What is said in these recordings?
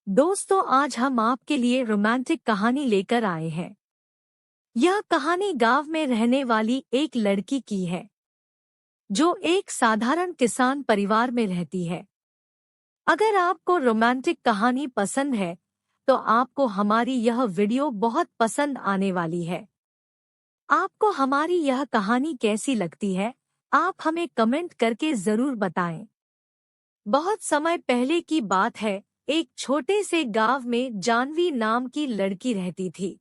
दोस्तों, आज हम आपके लिए रोमांटिक कहानी लेकर आए हैं। यह कहानी गांव में रहने वाली एक लड़की की है जो एक साधारण किसान परिवार में रहती है। अगर आपको रोमांटिक कहानी पसंद है तो आपको हमारी यह वीडियो बहुत पसंद आने वाली है। आपको हमारी यह कहानी कैसी लगती है, आप हमें कमेंट करके जरूर बताएं। बहुत समय पहले की बात है। एक छोटे से गांव में जानवी नाम की लड़की रहती थी।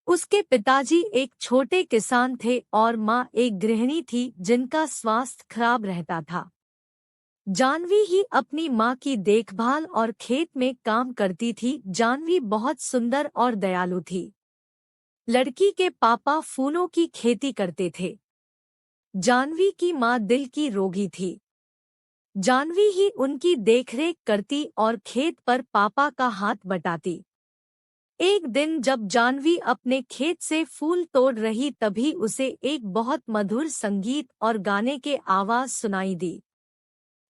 उसके पिताजी एक छोटे किसान थे और माँ एक गृहिणी थी जिनका स्वास्थ्य खराब रहता था। जानवी ही अपनी माँ की देखभाल और खेत में काम करती थी। जानवी बहुत सुंदर और दयालु थी। लड़की के पापा फूलों की खेती करते थे। जानवी की माँ दिल की रोगी थी। जानवी ही उनकी देखरेख करती और खेत पर पापा का हाथ बटाती। एक दिन जब जानवी अपने खेत से फूल तोड़ रही तभी उसे एक बहुत मधुर संगीत और गाने के आवाज सुनाई दी।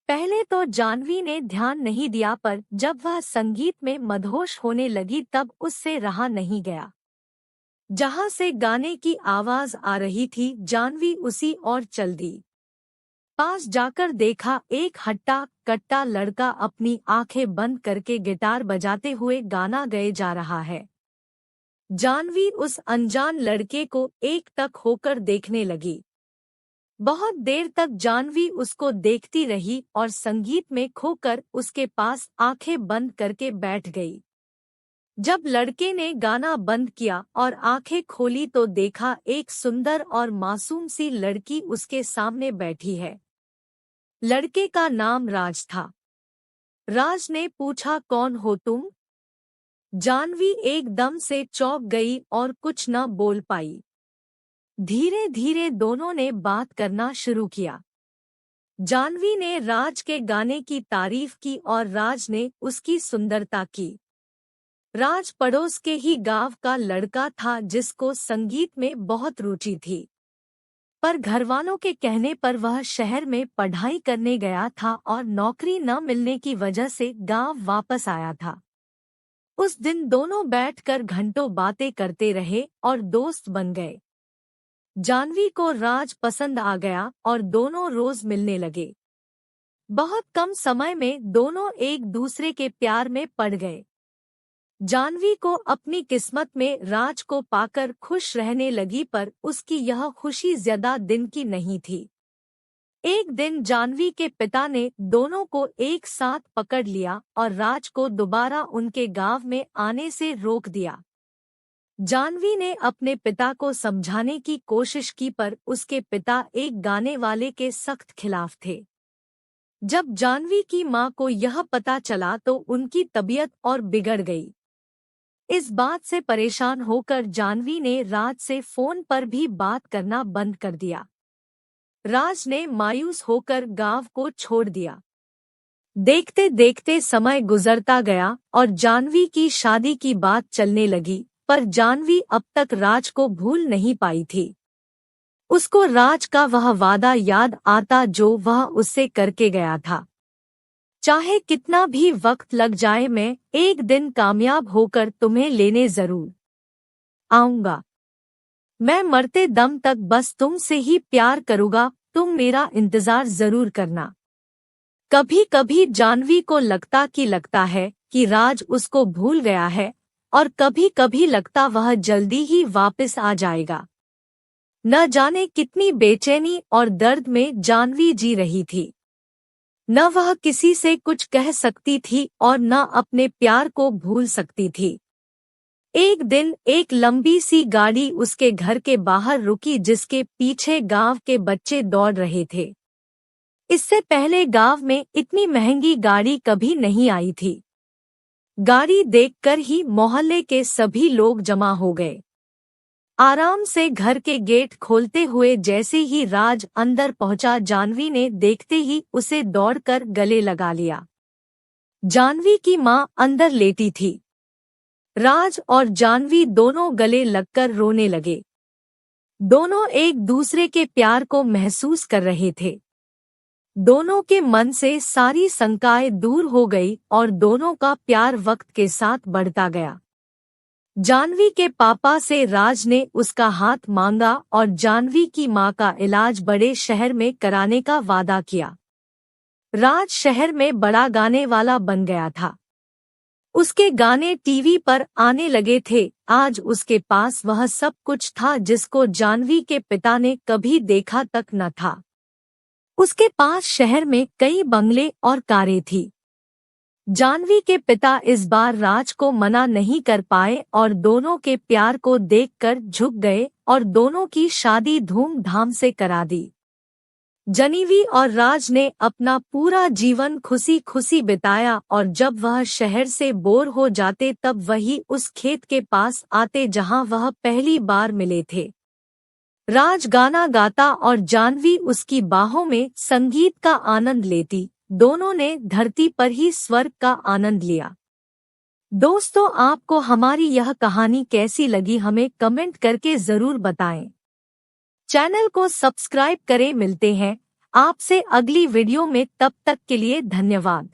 पहले तो जानवी ने ध्यान नहीं दिया, पर जब वह संगीत में मदहोश होने लगी तब उससे रहा नहीं गया। जहां से गाने की आवाज आ रही थी जानवी उसी ओर चल दी। पास जाकर देखा एक हट्टा कट्टा लड़का अपनी आंखें बंद करके गिटार बजाते हुए गाना गाए जा रहा है। जानवी उस अनजान लड़के को एकटक होकर देखने लगी। बहुत देर तक जानवी उसको देखती रही और संगीत में खोकर उसके पास आंखें बंद करके बैठ गई। जब लड़के ने गाना बंद किया और आंखें खोली तो देखा एक सुंदर और मासूम सी लड़की उसके सामने बैठी है। लड़के का नाम राज था। राज ने पूछा, कौन हो तुम? जानवी एकदम से चौंक गई और कुछ न बोल पाई। धीरे धीरे दोनों ने बात करना शुरू किया। जानवी ने राज के गाने की तारीफ की और राज ने उसकी सुंदरता की। राज पड़ोस के ही गांव का लड़का था जिसको संगीत में बहुत रुचि थी, पर घरवालों के कहने पर वह शहर में पढ़ाई करने गया था और नौकरी न मिलने की वजह से गांव वापस आया था। उस दिन दोनों बैठकर घंटों बातें करते रहे और दोस्त बन गए। जानवी को राज पसंद आ गया और दोनों रोज मिलने लगे। बहुत कम समय में दोनों एक दूसरे के प्यार में पड़ गए। जानवी को अपनी किस्मत में राज को पाकर खुश रहने लगी, पर उसकी यह खुशी ज्यादा दिन की नहीं थी। एक दिन जानवी के पिता ने दोनों को एक साथ पकड़ लिया और राज को दोबारा उनके गांव में आने से रोक दिया। जानवी ने अपने पिता को समझाने की कोशिश की, पर उसके पिता एक गाने वाले के सख्त खिलाफ थे। जब जानवी की मां को यह पता चला तो उनकी तबीयत और बिगड़ गई। इस बात से परेशान होकर जानवी ने राज से फोन पर भी बात करना बंद कर दिया। राज ने मायूस होकर गांव को छोड़ दिया। देखते देखते समय गुजरता गया और जानवी की शादी की बात चलने लगी, पर जानवी अब तक राज को भूल नहीं पाई थी। उसको राज का वह वादा याद आता जो वह उससे करके गया था। चाहे कितना भी वक्त लग जाए, मैं एक दिन कामयाब होकर तुम्हें लेने जरूर आऊंगा। मैं मरते दम तक बस तुमसे ही प्यार करूंगा, तुम मेरा इंतजार जरूर करना। कभी कभी जानवी को लगता है कि राज उसको भूल गया है और कभी कभी लगता वह जल्दी ही वापस आ जाएगा। न जाने कितनी बेचैनी और दर्द में जानवी जी रही थी। न वह किसी से कुछ कह सकती थी और न अपने प्यार को भूल सकती थी। एक दिन एक लंबी सी गाड़ी उसके घर के बाहर रुकी जिसके पीछे गांव के बच्चे दौड़ रहे थे। इससे पहले गांव में इतनी महंगी गाड़ी कभी नहीं आई थी। गाड़ी देखकर ही मोहल्ले के सभी लोग जमा हो गए। आराम से घर के गेट खोलते हुए जैसे ही राज अंदर पहुंचा, जानवी ने देखते ही उसे दौड़कर गले लगा लिया। जानवी की मां अंदर लेटी थी। राज और जानवी दोनों गले लगकर रोने लगे। दोनों एक दूसरे के प्यार को महसूस कर रहे थे। दोनों के मन से सारी शंकाएं दूर हो गई और दोनों का प्यार वक्त के साथ बढ़ता गया। जानवी के पापा से राज ने उसका हाथ मांगा और जानवी की मां का इलाज बड़े शहर में कराने का वादा किया। राज शहर में बड़ा गाने वाला बन गया था। उसके गाने टीवी पर आने लगे थे। आज उसके पास वह सब कुछ था जिसको जानवी के पिता ने कभी देखा तक न था। उसके पास शहर में कई बंगले और कारें थी। जानवी के पिता इस बार राज को मना नहीं कर पाए और दोनों के प्यार को देखकर झुक गए और दोनों की शादी धूमधाम से करा दी। जानवी और राज ने अपना पूरा जीवन खुशी खुशी बिताया और जब वह शहर से बोर हो जाते तब वही उस खेत के पास आते जहां वह पहली बार मिले थे। राज गाना गाता और जानवी उसकी बाहों में संगीत का आनंद लेती। दोनों ने धरती पर ही स्वर्ग का आनंद लिया। दोस्तों, आपको हमारी यह कहानी कैसी लगी हमें कमेंट करके जरूर बताएं। चैनल को सब्सक्राइब करें। मिलते हैं आपसे अगली वीडियो में, तब तक के लिए धन्यवाद।